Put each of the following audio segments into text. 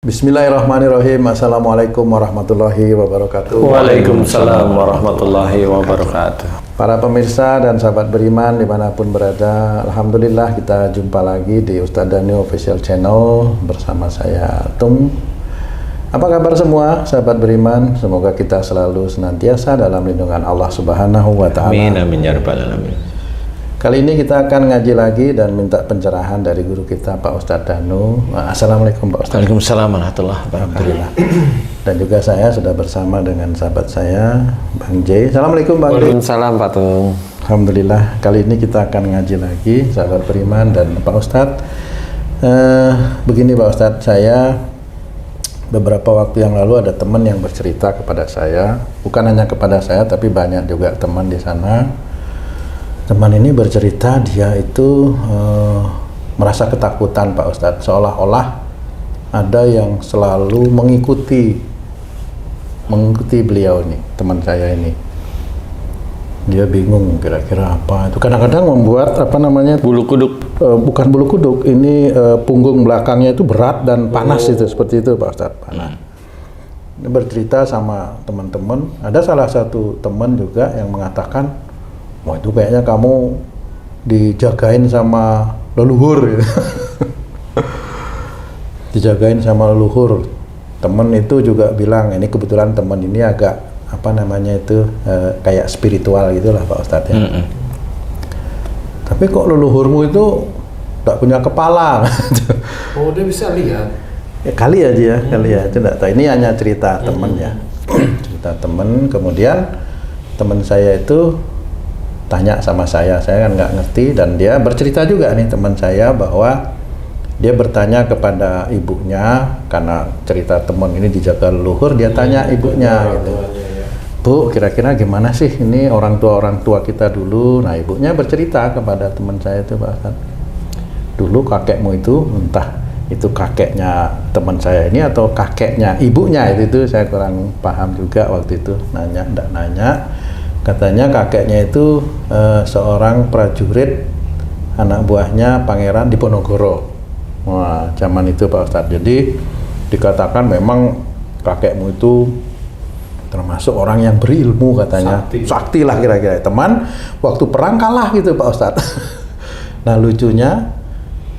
Bismillahirrahmanirrahim. Assalamualaikum warahmatullahi wabarakatuh. Waalaikumsalam warahmatullahi wabarakatuh. Para pemirsa dan sahabat beriman dimanapun berada, alhamdulillah kita jumpa lagi di Ustadz Danu Official Channel bersama saya Tung. Apa kabar semua sahabat beriman? Semoga kita selalu senantiasa dalam lindungan Allah Subhanahu wa Ta'ala. Amin amin ya rabbal alamin. Kali ini kita akan ngaji lagi dan minta pencerahan dari guru kita Pak Ustadz Danu. Assalamualaikum Pak Ustadz. Waalaikumsalam warahmatullahi wabarakatuh. Dan juga saya sudah bersama dengan sahabat saya Bang J. Assalamualaikum Bang J. Waalaikumsalam Pak Tung. Alhamdulillah, kali ini kita akan ngaji lagi sahabat beriman dan Pak Ustadz. Begini Pak Ustadz, saya beberapa waktu yang lalu ada teman yang bercerita kepada saya, bukan hanya kepada saya tapi banyak juga teman di sana. Teman ini bercerita dia itu merasa ketakutan Pak Ustadz, seolah-olah ada yang selalu mengikuti beliau ini, teman saya ini. Dia bingung kira-kira apa itu. Kadang-kadang membuat apa namanya Bulu kuduk. bukan bulu kuduk, ini punggung belakangnya itu berat dan panas itu, seperti itu Pak Ustadz, panas. Dia bercerita sama teman-teman. Ada salah satu teman juga yang mengatakan, wah itu kayaknya kamu dijagain sama leluhur gitu. Dijagain sama leluhur. Temen itu juga bilang, ini kebetulan temen ini agak apa namanya itu kayak spiritual gitulah Pak Ustadz ya. Tapi kok leluhurmu itu gak punya kepala? Oh, dia bisa lihat. Ya kali ya dia, kali ya. Itu enggak tahu. Ini hanya cerita temen ya. Cerita temen, kemudian temen saya itu tanya sama saya kan nggak ngerti, dan dia bercerita juga nih teman saya bahwa dia bertanya kepada ibunya, karena cerita teman ini dijaga leluhur, dia tanya ibunya gitu, Bu, kira-kira gimana sih ini orang tua kita dulu? Nah ibunya bercerita kepada teman saya itu, Pak, dulu kakekmu itu, entah itu kakeknya teman saya ini atau kakeknya ibunya, itu saya kurang paham juga waktu itu, nggak nanya. Katanya kakeknya itu seorang prajurit, anak buahnya Pangeran Diponegoro. Wah, zaman itu Pak Ustadz. Jadi dikatakan memang kakekmu itu termasuk orang yang berilmu katanya. Sakti lah kira-kira. Teman, waktu perang kalah gitu Pak Ustadz. Nah lucunya,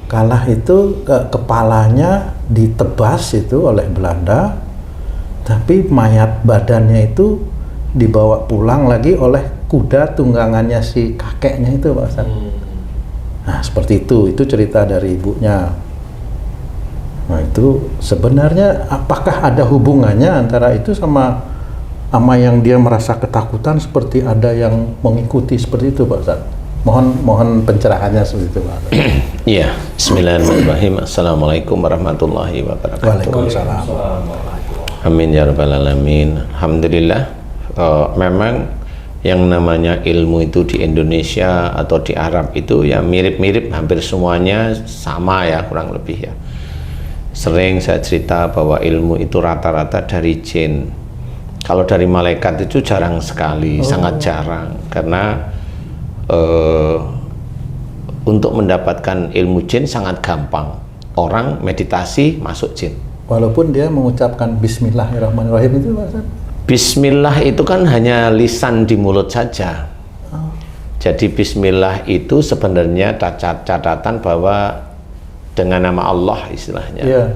kalah itu kepalanya ditebas itu oleh Belanda, tapi mayat badannya itu dibawa pulang lagi oleh kuda tunggangannya si kakeknya itu Pak Ustadz. Nah seperti itu cerita dari ibunya. Nah itu sebenarnya apakah ada hubungannya antara itu sama yang dia merasa ketakutan, seperti ada yang mengikuti seperti itu Pak Ustadz? Mohon pencerahannya seperti itu Pak. Iya, bismillahirrahmanirrahim. Assalamualaikum warahmatullahi wabarakatuh. Waalaikumsalam. Amin ya rabbal alamin. Alhamdulillah. Memang yang namanya ilmu itu di Indonesia atau di Arab itu ya mirip-mirip, hampir semuanya sama ya, kurang lebih ya. Sering saya cerita bahwa ilmu itu rata-rata dari jin. Kalau dari malaikat itu jarang sekali, sangat jarang, karena untuk mendapatkan ilmu jin sangat gampang. Orang meditasi masuk jin. Walaupun dia mengucapkan Bismillahirrahmanirrahim itu Pak Ustadz. Bismillah itu kan hanya lisan di mulut saja. Jadi bismillah itu sebenarnya catatan bahwa dengan nama Allah istilahnya.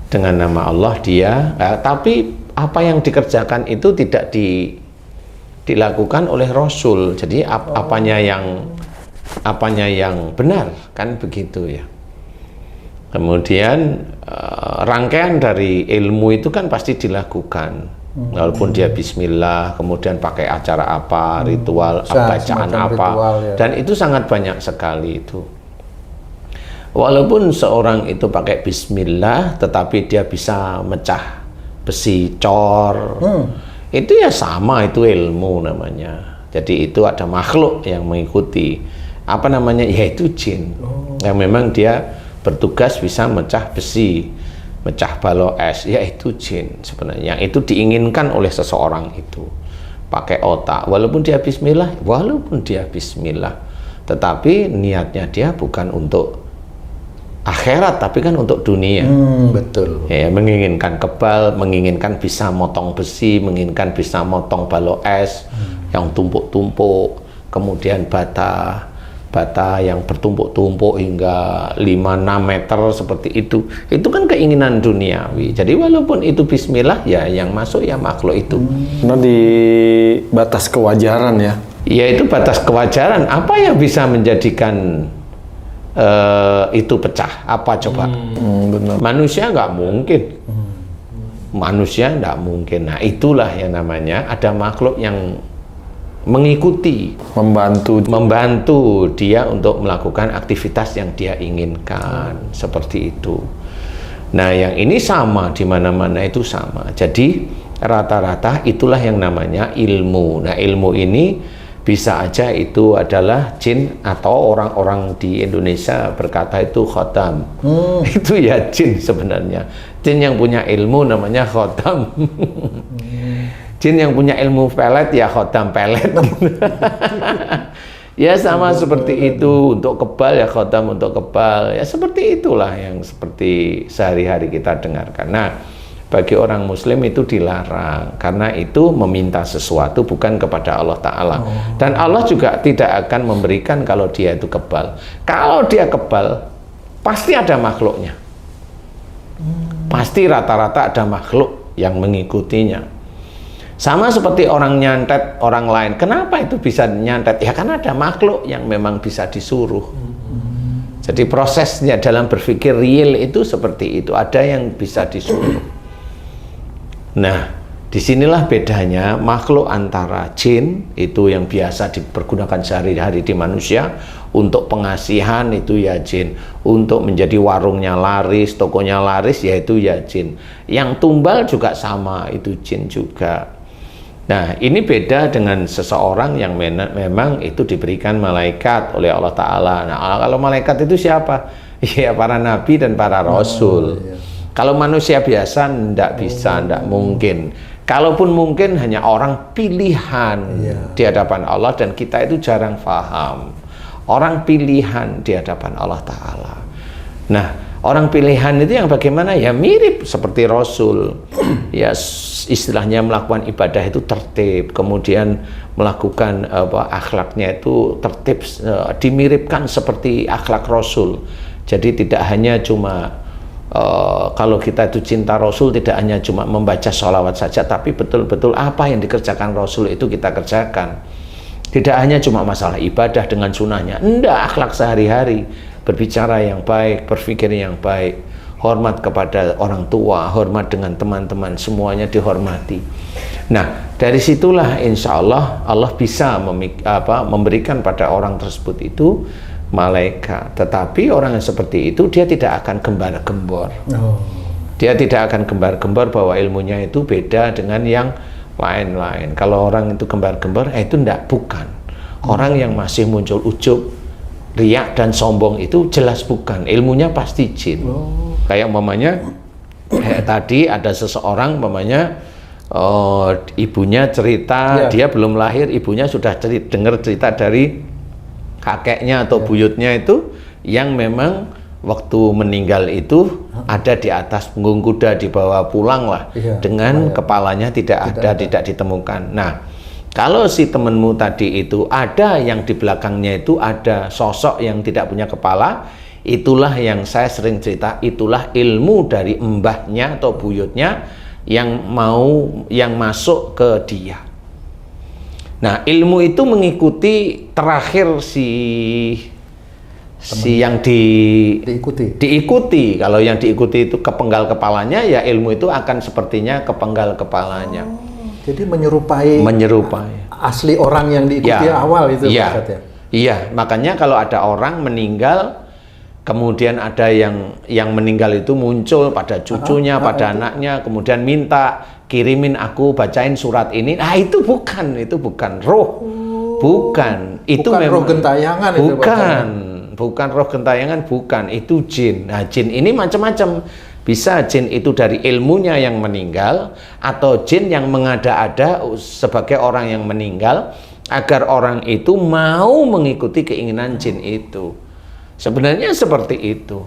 Dengan nama Allah dia, tapi apa yang dikerjakan itu tidak dilakukan oleh Rasul. Jadi apanya yang benar kan begitu ya. Kemudian rangkaian dari ilmu itu kan pasti dilakukan. Walaupun dia bismillah, kemudian pakai acara apa, ritual, bacaan apa, ritual, ya. Dan itu sangat banyak sekali itu. Walaupun seorang itu pakai bismillah, tetapi dia bisa mecah besi cor, itu ya sama, itu ilmu namanya. Jadi itu ada makhluk yang mengikuti, apa namanya, yaitu jin, yang memang dia bertugas bisa mecah besi, mecah balok es, yaitu jin sebenarnya. Yang itu diinginkan oleh seseorang itu pakai otak, walaupun dia bismillah, tetapi niatnya dia bukan untuk akhirat, tapi kan untuk dunia. Betul. Ya, menginginkan kebal, menginginkan bisa motong besi, menginginkan bisa motong balok es yang tumpuk-tumpuk, kemudian bata yang bertumpuk-tumpuk hingga 5-6 meter seperti itu kan keinginan duniawi. Jadi walaupun itu bismillah, ya yang masuk ya makhluk itu. Nah, di batas kewajaran ya. Ya itu batas kewajaran. Apa yang bisa menjadikan itu pecah? Apa coba? Benar. Manusia nggak mungkin. Manusia nggak mungkin. Nah itulah yang namanya ada makhluk yang mengikuti, membantu dia untuk melakukan aktivitas yang dia inginkan, seperti itu. Nah yang ini sama, di mana-mana itu sama. Jadi rata-rata itulah yang namanya ilmu. Nah ilmu ini bisa aja itu adalah jin, atau orang-orang di Indonesia berkata itu khotam. Itu ya jin sebenarnya. Jin yang punya ilmu namanya khotam. Jin yang punya ilmu pelet ya khotam pelet. Ya sama seperti itu. Untuk kebal ya khotam untuk kebal. Ya seperti itulah yang seperti sehari-hari kita dengarkan. Nah bagi orang muslim itu dilarang, karena itu meminta sesuatu bukan kepada Allah Ta'ala. Dan Allah juga tidak akan memberikan kalau dia itu kebal. Kalau dia kebal, pasti ada makhluknya. Pasti rata-rata ada makhluk yang mengikutinya. Sama seperti orang nyantet orang lain. Kenapa itu bisa nyantet? Ya karena ada makhluk yang memang bisa disuruh. Jadi prosesnya dalam berpikir real itu seperti itu. Ada yang bisa disuruh. Nah, disinilah bedanya makhluk antara jin itu yang biasa dipergunakan sehari-hari di manusia untuk pengasihan itu ya jin, untuk menjadi warungnya laris, tokonya laris yaitu ya jin. Yang tumbal juga sama, itu jin juga. Nah, ini beda dengan seseorang yang memang itu diberikan malaikat oleh Allah Ta'ala. Nah, kalau malaikat itu siapa? Ya para nabi dan para rasul. Kalau manusia biasa tidak bisa, tidak mungkin. Kalaupun mungkin hanya orang pilihan di hadapan Allah, dan kita itu jarang paham. Orang pilihan di hadapan Allah Ta'ala. Nah, orang pilihan itu yang bagaimana? Ya mirip seperti Rasul. Ya istilahnya melakukan ibadah itu tertib, kemudian melakukan akhlaknya itu tertib, dimiripkan seperti akhlak Rasul. Jadi tidak hanya cuma kalau kita itu cinta Rasul, tidak hanya cuma membaca sholawat saja, tapi betul-betul apa yang dikerjakan Rasul itu kita kerjakan. Tidak hanya cuma masalah ibadah dengan sunnahnya, enggak, akhlak sehari-hari, berbicara yang baik, berpikir yang baik, hormat kepada orang tua, hormat dengan teman-teman, semuanya dihormati. Nah, dari situlah insya Allah Allah bisa memberikan pada orang tersebut itu malaikat. Tetapi orang yang seperti itu dia tidak akan gembar-gembor. Dia tidak akan gembar-gembor bahwa ilmunya itu beda dengan yang lain-lain. Kalau orang itu gembar-gembor, itu enggak, bukan. Orang yang masih muncul ujub, riak dan sombong itu jelas bukan. Ilmunya pasti jin. Kayak umpamanya tadi ada seseorang umpamanya ibunya cerita, dia belum lahir, ibunya sudah dengar cerita dari kakeknya atau buyutnya itu yang memang waktu meninggal itu ada di atas punggung kuda, dibawa pulang lah dengan kepalanya tidak ada, tidak ditemukan. Nah, kalau si temenmu tadi itu ada yang di belakangnya itu ada sosok yang tidak punya kepala, itulah yang saya sering cerita, itulah ilmu dari mbahnya atau buyutnya yang masuk ke dia. Nah, ilmu itu mengikuti terakhir si yang diikuti. Kalau yang diikuti itu kepenggal kepalanya, ya ilmu itu akan sepertinya kepenggal kepalanya. Jadi menyerupai asli orang yang diikuti awal itu, ya. Iya, makanya kalau ada orang meninggal, kemudian ada yang meninggal itu muncul pada cucunya, pada anaknya, kemudian minta kirimin aku bacain surat ini. Nah, itu bukan roh. Bukan. Itu bukan memang roh gentayangan bukan roh gentayangan, bukan. Itu jin. Nah, jin ini macam-macam. Bisa jin itu dari ilmunya yang meninggal, atau jin yang mengada-ada sebagai orang yang meninggal agar orang itu mau mengikuti keinginan jin itu. Sebenarnya seperti itu.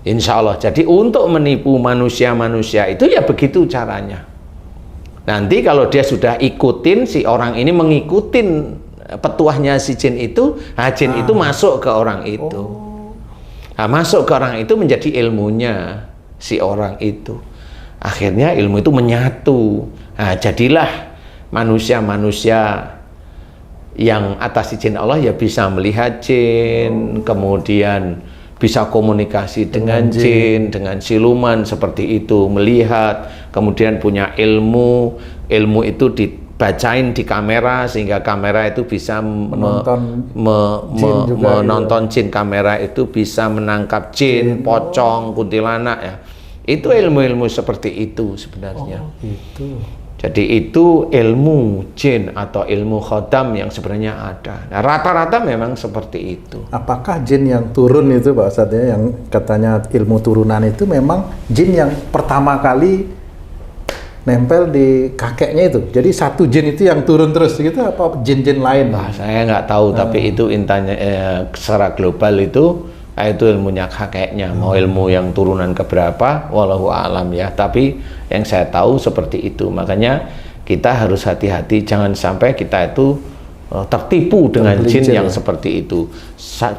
Insya Allah. Jadi untuk menipu manusia-manusia itu ya begitu caranya. Nanti kalau dia sudah ikutin, si orang ini mengikutin petuahnya si jin itu, jin itu masuk ke orang itu. Nah, masuk ke orang itu menjadi ilmunya si orang itu. Akhirnya ilmu itu menyatu. Nah, jadilah manusia-manusia yang atas izin Allah ya bisa melihat jin, kemudian bisa komunikasi dengan jin, dengan siluman seperti itu, melihat, kemudian punya ilmu itu dibacain di kamera sehingga kamera itu bisa menonton jin, kamera itu bisa menangkap jin, pocong, kuntilanak ya. Itu ilmu-ilmu seperti itu sebenarnya. Jadi itu ilmu jin atau ilmu khodam yang sebenarnya ada. Nah, rata-rata memang seperti itu. Apakah jin yang turun itu Pak Ustadz ya, yang katanya ilmu turunan itu memang jin yang pertama kali nempel di kakeknya itu? Jadi satu jin itu yang turun terus gitu, apa jin-jin lain? Nah, saya nggak tahu, tapi itu intinya secara global itu ilmunya kakeknya, mau ilmu yang turunan keberapa, wallahu alam ya. Tapi yang saya tahu seperti itu. Makanya kita harus hati-hati, jangan sampai kita itu tertipu dengan jin yang seperti itu.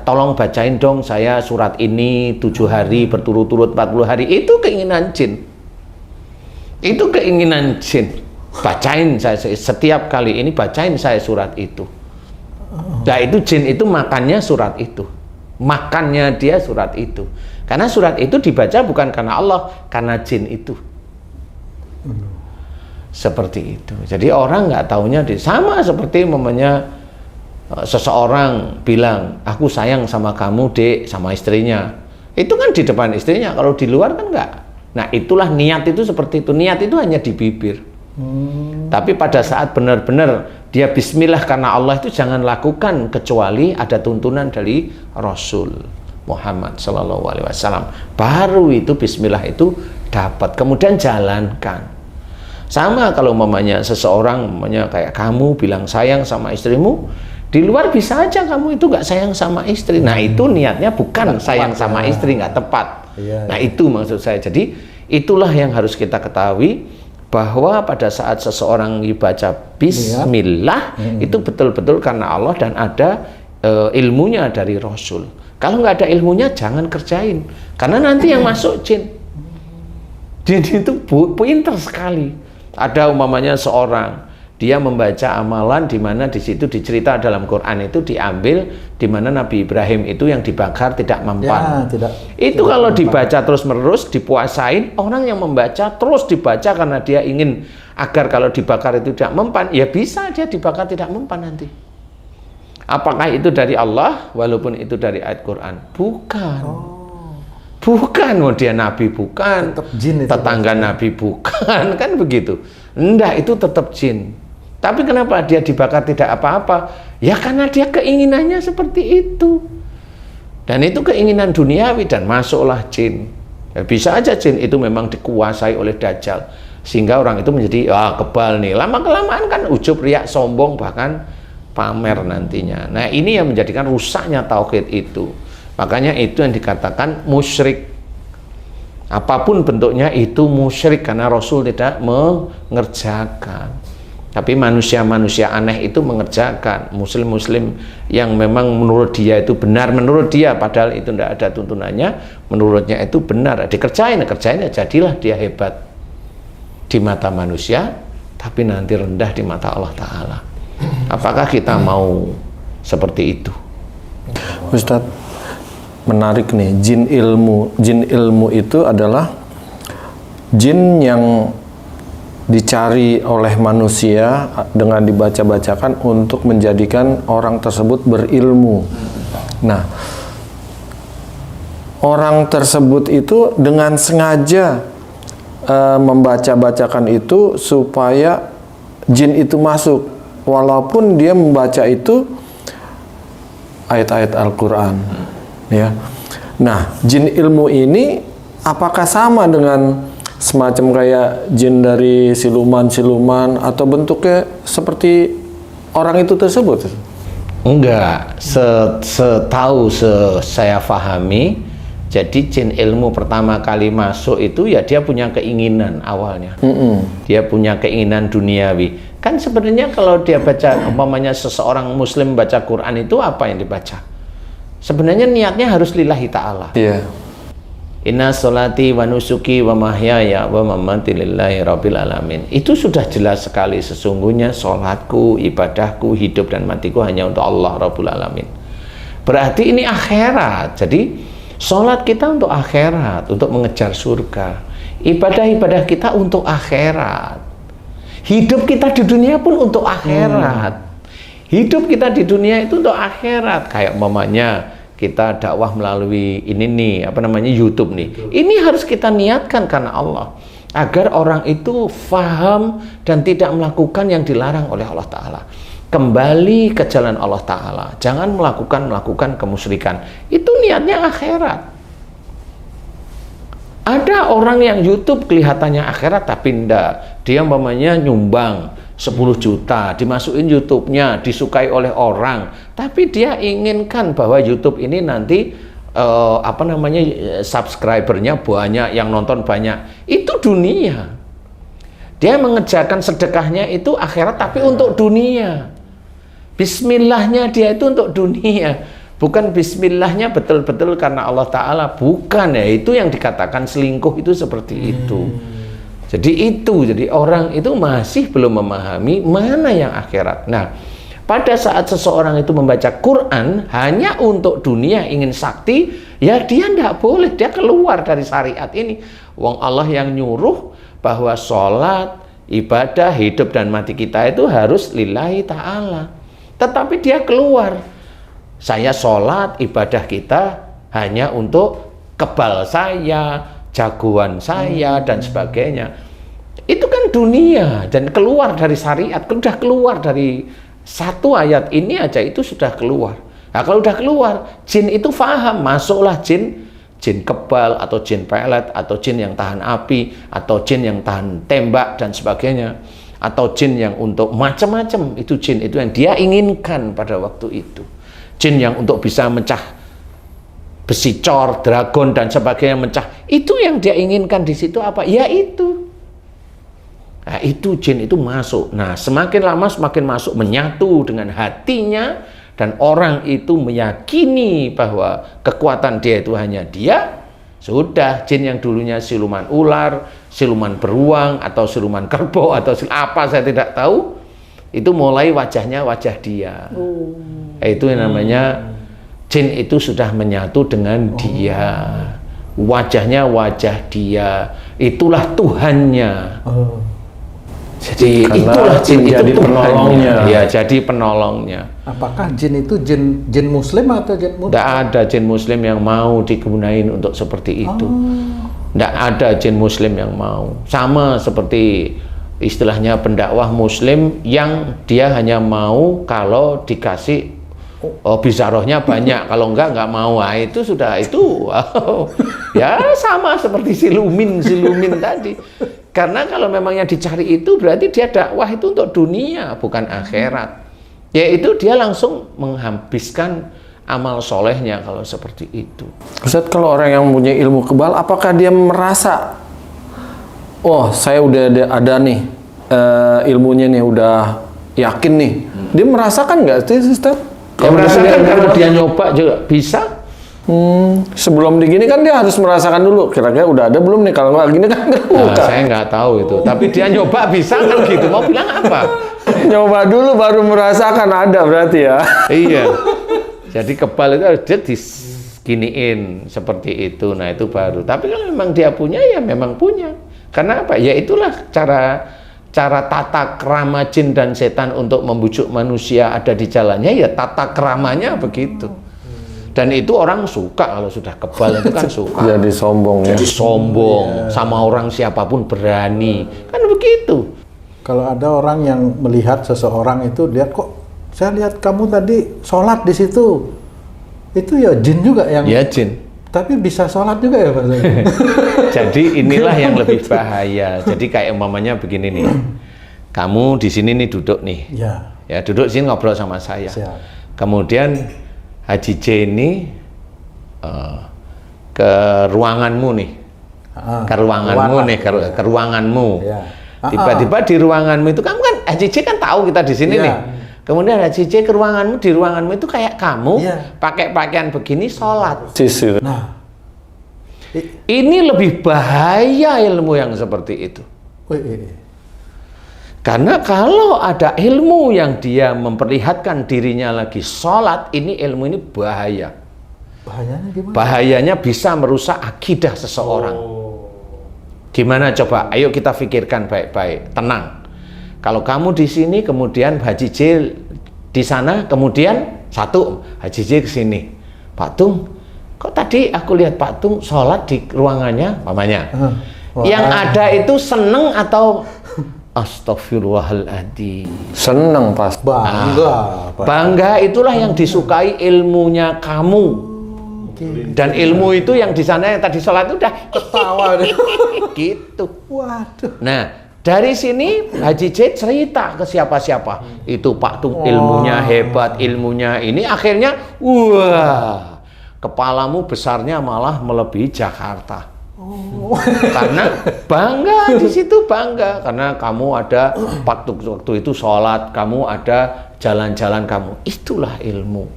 Tolong bacain dong saya surat ini 7 hari berturut-turut 40 hari. Itu keinginan jin. Itu keinginan jin. Bacain saya setiap kali ini, bacain saya surat itu. Nah, itu jin itu makannya surat itu. Makannya dia surat itu, karena surat itu dibaca bukan karena Allah, karena jin itu. Seperti itu. Jadi orang nggak taunya sama seperti mamanya seseorang bilang aku sayang sama kamu dek, sama istrinya. Itu kan di depan istrinya, kalau di luar kan nggak. Nah, itulah niat itu seperti itu. Niat itu hanya di bibir. Tapi pada saat benar-benar dia bismillah karena Allah, itu jangan lakukan kecuali ada tuntunan dari Rasul Muhammad Sallallahu Alaihi Wasallam. Baru itu bismillah itu dapat, kemudian jalankan. Sama kalau mamanya seseorang, mamanya kayak kamu bilang sayang sama istrimu, di luar bisa aja kamu itu nggak sayang sama istri. Nah, itu niatnya bukan sayang sama istri, nggak tepat. Nah, itu maksud saya. Jadi itulah yang harus kita ketahui, bahwa pada saat seseorang dibaca bismillah itu betul-betul karena Allah dan ada ilmunya dari Rasul. Kalau nggak ada ilmunya jangan kerjain, karena nanti yang masuk jin. Jin itu pinter sekali. Ada umpamanya seorang dia membaca amalan di mana di situ dicerita dalam Quran itu diambil di mana Nabi Ibrahim itu yang dibakar tidak mempan. Itu kalau dibaca terus-menerus, dipuasain, orang yang membaca terus dibaca karena dia ingin agar kalau dibakar itu tidak mempan, ya bisa dia dibakar tidak mempan nanti. Apakah itu dari Allah walaupun itu dari ayat Quran? Bukan. Bukan, dia Nabi bukan, tetangga Nabi bukan, kan begitu. Enggak, itu tetap jin. Tapi kenapa dia dibakar tidak apa-apa? Ya karena dia keinginannya seperti itu. Dan itu keinginan duniawi dan masuklah jin. Ya, bisa aja jin itu memang dikuasai oleh Dajjal. Sehingga orang itu menjadi, kebal nih. Lama-kelamaan kan ujub, riak, sombong, bahkan pamer nantinya. Nah, ini yang menjadikan rusaknya tauhid itu. Makanya itu yang dikatakan musyrik. Apapun bentuknya itu musyrik karena Rasul tidak mengerjakan. Tapi manusia-manusia aneh itu mengerjakan. Muslim-muslim yang memang menurut dia itu benar, menurut dia padahal itu tidak ada tuntunannya, menurutnya itu benar, dikerjain ya, jadilah dia hebat di mata manusia, tapi nanti rendah di mata Allah Ta'ala. Apakah kita mau seperti itu? Ustadz, menarik nih, jin ilmu itu adalah jin yang dicari oleh manusia dengan dibaca-bacakan untuk menjadikan orang tersebut berilmu. Nah, orang tersebut itu dengan sengaja membaca-bacakan itu supaya jin itu masuk, walaupun dia membaca itu ayat-ayat Al-Quran, ya. Nah, jin ilmu ini apakah sama dengan semacam kayak jin dari siluman-siluman atau bentuknya seperti orang itu tersebut? Enggak, setahu saya pahami, Jadi jin ilmu pertama kali masuk itu ya dia punya keinginan awalnya. Dia punya keinginan duniawi. Kan sebenarnya kalau dia baca, umpamanya seseorang muslim baca Quran itu apa yang dibaca? Sebenarnya niatnya harus lillahi ta'ala. Iya. Inna sholati wa nusuki wa mahyaya wa mamati lillahi rabbil alamin. Itu sudah jelas sekali, sesungguhnya sholatku, ibadahku, hidup dan matiku hanya untuk Allah Rabbul Alamin. Berarti ini akhirat. Jadi sholat kita untuk akhirat, untuk mengejar surga. Ibadah-ibadah kita untuk akhirat. Hidup kita di dunia pun untuk akhirat. Hidup kita di dunia itu untuk akhirat. Kayak umpamanya kita dakwah melalui ini nih, YouTube nih. Ini harus kita niatkan karena Allah, agar orang itu faham dan tidak melakukan yang dilarang oleh Allah Ta'ala. Kembali ke jalan Allah Ta'ala, jangan melakukan kemusyrikan. Itu niatnya akhirat. Ada orang yang YouTube kelihatannya akhirat tapi enggak. Dia umpamanya nyumbang 10 juta, dimasukin YouTube-nya, disukai oleh orang, tapi dia inginkan bahwa YouTube ini nanti subscribernya banyak, yang nonton banyak. Itu dunia. Dia mengerjakan sedekahnya itu akhirat tapi untuk dunia. Bismillahnya dia itu untuk dunia, bukan bismillahnya betul-betul karena Allah Ta'ala. Bukan, ya itu yang dikatakan selingkuh itu seperti itu. Jadi orang itu masih belum memahami mana yang akhirat. Nah, pada saat seseorang itu membaca Quran hanya untuk dunia, ingin sakti, ya dia tidak boleh, dia keluar dari syariat ini. Wong Allah yang nyuruh bahwa sholat, ibadah, hidup dan mati kita itu harus lillahi ta'ala. Tetapi dia keluar. Saya sholat, ibadah kita hanya untuk kebal saya, jagoan saya dan sebagainya. Itu kan dunia dan keluar dari syariat. Sudah keluar dari satu ayat ini aja itu sudah keluar. Nah, kalau udah keluar, jin itu faham, masuklah jin kebal atau jin pelet atau jin yang tahan api atau jin yang tahan tembak dan sebagainya, atau jin yang untuk macam-macam. Itu jin itu yang dia inginkan pada waktu itu. Jin yang untuk bisa mencah besi cor, dragon dan sebagainya mecah, itu yang dia inginkan di situ apa? Ya itu. Nah, itu jin itu masuk. Nah, semakin lama semakin masuk, menyatu dengan hatinya, dan orang itu meyakini bahwa kekuatan dia itu hanya dia. Sudah, jin yang dulunya siluman ular, siluman beruang atau siluman kerbau atau apa saya tidak tahu, itu mulai wajahnya wajah dia. Itu yang namanya jin itu sudah menyatu dengan dia, wajahnya wajah dia, itulah Tuhannya. Jadi karena itulah jin itu jadi penolongnya. Ya, jadi penolongnya. Apakah jin itu jin muslim atau jin muslim? Tidak ada jin muslim yang mau digunain untuk seperti itu. Tidak ada jin muslim yang mau. Sama seperti istilahnya pendakwah muslim yang dia hanya mau kalau dikasih bizarohnya banyak, kalau enggak mau. Nah, itu sudah itu ya sama seperti silumin tadi. Karena kalau memang yang dicari itu berarti dia dakwah itu untuk dunia bukan akhirat. Yaitu dia langsung menghabiskan amal solehnya kalau seperti itu. Ustaz, kalau orang yang punya ilmu kebal, apakah dia merasa, oh saya udah ada nih ilmunya nih, udah yakin nih? Dia merasakan nggak sih, Ustaz? Ya merasakan kalau dia nyoba juga bisa. Sebelum digini kan dia harus merasakan dulu, kira-kira udah ada belum nih, kalau nggak gini kan nah, saya nggak tahu itu, tapi dia nyoba bisa kan gitu, mau bilang apa? Nyoba dulu baru merasakan ada berarti ya. Iya, jadi kebal itu harus dia diginiin seperti itu, nah itu baru. Tapi kalau memang dia punya, ya memang punya. Karena apa? Ya itulah cara tata krama jin dan setan untuk membujuk manusia ada di jalannya, ya tata kramanya begitu. Dan itu orang suka kalau sudah kebal itu kan suka. Jadi sombong ya. Jadi sombong, sama orang siapapun berani. Kan begitu. Kalau ada orang yang melihat seseorang itu, lihat kok saya lihat kamu tadi sholat di situ. Itu ya jin juga yang. Ya jin. Tapi bisa sholat juga ya Pak. Jadi inilah yang lebih bahaya. Jadi kayak umpamanya begini nih. Kamu di sini nih duduk nih. Ya. Ya duduk sini ngobrol sama saya. Siap. Kemudian Haji J ini ke ruanganmu nih. Ke ruanganmu nih, ke ruanganmu. Iya. Tiba-tiba di ruanganmu itu kamu kan Haji J kan tahu kita di sini Iya. nih. Kemudian Haji J ke ruanganmu, di ruanganmu itu kayak kamu Iya. pakai pakaian begini sholat. Sisi. Nah, Ini lebih bahaya ilmu yang seperti itu. Karena kalau ada ilmu yang dia memperlihatkan dirinya lagi sholat, ini ilmu ini bahaya. bahayanya gimana? Bahayanya bisa merusak akidah seseorang. Gimana coba? Ayo kita pikirkan baik-baik, tenang. Kalau kamu di sini, kemudian Haji J di sana, kemudian satu Haji J ke sini, Pak Tung, kok tadi aku lihat Pak Tung sholat di ruangannya, mamanya. Yang ada itu seneng atau astagfirullahaladzim? Seneng pas. Bangga. Pak. Bangga itulah yang disukai ilmunya kamu. Dan ilmu itu yang di sana yang tadi sholat itu udah Ketawa deh. gitu. Waduh. Nah, dari sini Haji J cerita ke siapa-siapa. Itu Pak Tung ilmunya hebat, ilmunya ini akhirnya wah, kepalamu besarnya malah melebihi Jakarta. Karena bangga di situ, bangga karena kamu ada waktu itu sholat, kamu ada jalan-jalan kamu. Itulah ilmu.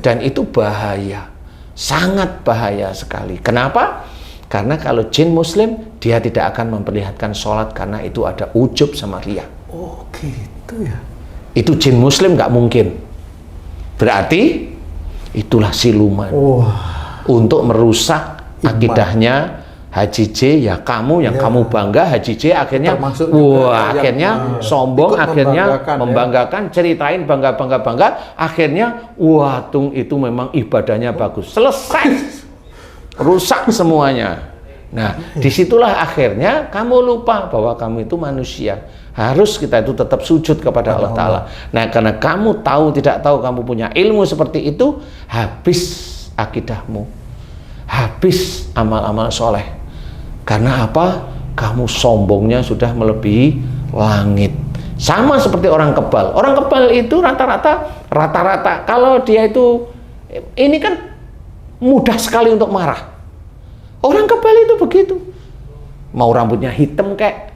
Dan itu bahaya. Sangat bahaya sekali. Kenapa? Karena kalau jin muslim, dia tidak akan memperlihatkan sholat karena itu ada ujub sama riya. Oh gitu ya. Itu jin muslim nggak mungkin. Berarti itulah siluman. Untuk merusak akidahnya Haji J, ya kamu yang kamu bangga, Haji J akhirnya Termasuk juga akhirnya sombong, ikut akhirnya membanggakan, ceritain bangga, akhirnya wah Tung itu memang ibadahnya bagus. Selesai. Rusak semuanya. Nah, disitulah akhirnya kamu lupa bahwa kamu itu manusia. Harus kita itu tetap sujud kepada Allah Ta'ala. Nah, karena kamu tahu tidak tahu kamu punya ilmu seperti itu, habis akidahmu, habis amal-amal soleh. Karena apa? Kamu sombongnya sudah melebihi langit. Sama seperti orang kebal. Orang kebal itu rata-rata kalau dia itu ini kan mudah sekali untuk marah. Orang kebal itu begitu. Mau rambutnya hitam kek,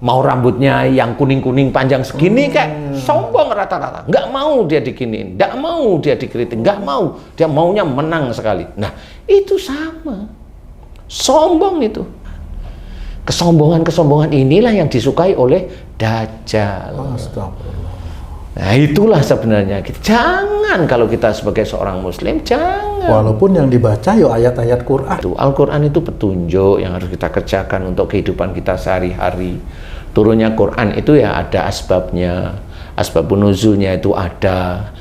mau rambutnya yang kuning-kuning panjang segini kek, sombong rata-rata. Nggak mau dia diginiin, nggak mau dia dikritik, nggak mau. Dia maunya menang sekali. Nah, itu sama. Sombong itu. Kesombongan inilah yang disukai oleh Dajjal. Astagfirullah. Nah, itulah sebenarnya. Jangan kalau kita sebagai seorang muslim, jangan. Walaupun yang dibaca yo ayat-ayat Quran. Al-Quran itu petunjuk yang harus kita kerjakan untuk kehidupan kita sehari-hari. Turunnya Quran itu ya ada asbabnya, asbabun nuzulnya itu ada.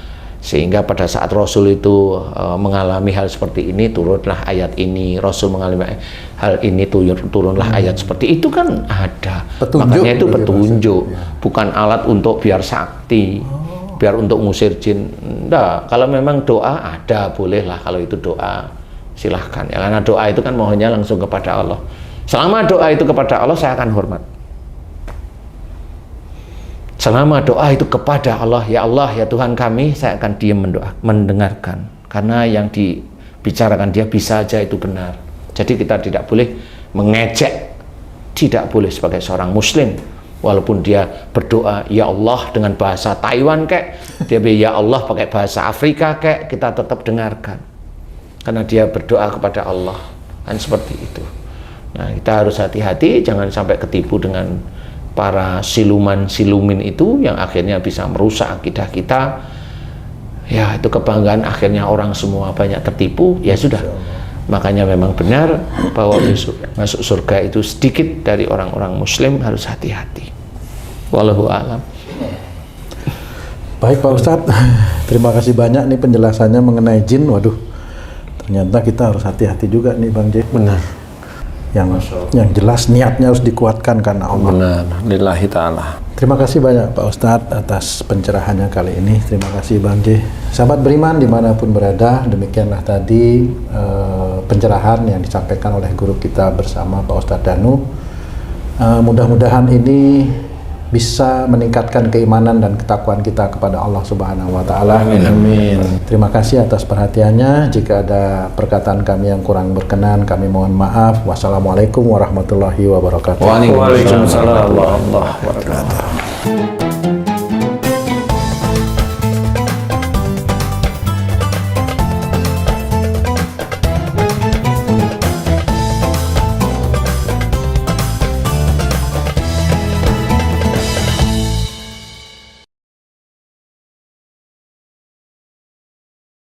Sehingga pada saat Rasul itu mengalami hal seperti ini, turunlah ayat ini. Rasul mengalami hal ini, turunlah ayat seperti itu kan ada. Petunjuk. Makanya itu petunjuk, bukan alat untuk biar sakti, biar untuk ngusir jin. Enggak, kalau memang doa ada, bolehlah kalau itu doa. Silahkan ya, karena doa itu kan mohonnya langsung kepada Allah. Selama doa itu kepada Allah, saya akan hormat. Selama doa itu kepada Allah, ya Allah, ya Tuhan kami, saya akan diam mendengarkan. Karena yang dibicarakan dia bisa aja itu benar. Jadi kita tidak boleh mengejek, tidak boleh sebagai seorang muslim. Walaupun dia berdoa, ya Allah dengan bahasa Taiwan kek, dia ya Allah pakai bahasa Afrika kek, kita tetap dengarkan. Karena dia berdoa kepada Allah, kan seperti itu. Nah, kita harus hati-hati, jangan sampai ketipu dengan para siluman-silumin itu yang akhirnya bisa merusak akidah kita. Ya, itu kebanggaan akhirnya orang semua banyak tertipu. Ya sudah, makanya memang benar bahwa masuk surga itu sedikit dari orang-orang muslim. Harus hati-hati. Wallahu a'lam. Baik Pak Ustadz, terima kasih banyak nih penjelasannya mengenai jin. Waduh, ternyata kita harus hati-hati juga nih Bang J. Benar. Yang jelas niatnya harus dikuatkan karena Allah. Benar. Lillahi ta'ala. Terima kasih banyak Pak Ustadz atas pencerahannya kali ini. Terima kasih Bang J. Sahabat beriman dimanapun berada, demikianlah tadi pencerahan yang disampaikan oleh guru kita bersama Pak Ustadz Danu. Mudah-mudahan ini bisa meningkatkan keimanan dan ketakwaan kita kepada Allah Subhanahu wa taala. Amin. Terima kasih atas perhatiannya. Jika ada perkataan kami yang kurang berkenan, kami mohon maaf. Wassalamualaikum warahmatullahi wabarakatuh. Waalaikumsalam warahmatullahi wabarakatuh.